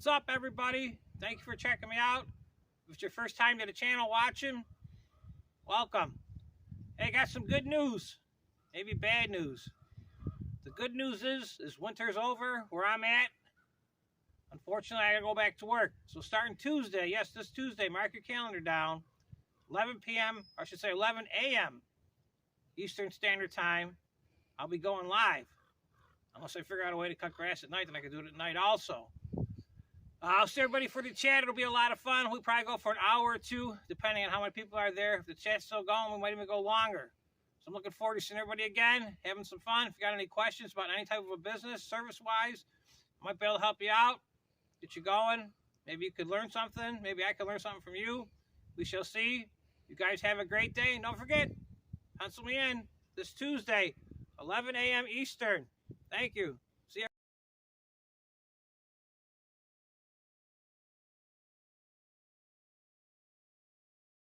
What's up, everybody? Thank you for checking me out. If it's your first time to the channel watching, welcome. Hey, I got some good news, maybe bad news. The good news is winter's over where I'm at. Unfortunately, I gotta go back to work. So starting Tuesday, yes, this Tuesday, mark your calendar down, 11 p.m., or I should say 11 a.m. Eastern Standard Time, I'll be going live. Unless I figure out a way to cut grass at night, then I can do it at night also. I'll see everybody for the chat. It'll be a lot of fun. We'll probably go for an hour or two, depending on how many people are there. If the chat's still going, we might even go longer. So I'm looking forward to seeing everybody again, having some fun. If you got any questions about any type of a business, service-wise, I might be able to help you out, get you going. Maybe you could learn something. Maybe I could learn something from you. We shall see. You guys have a great day. And don't forget, pencil me in this Tuesday, 11 a.m. Eastern. Thank you. See you.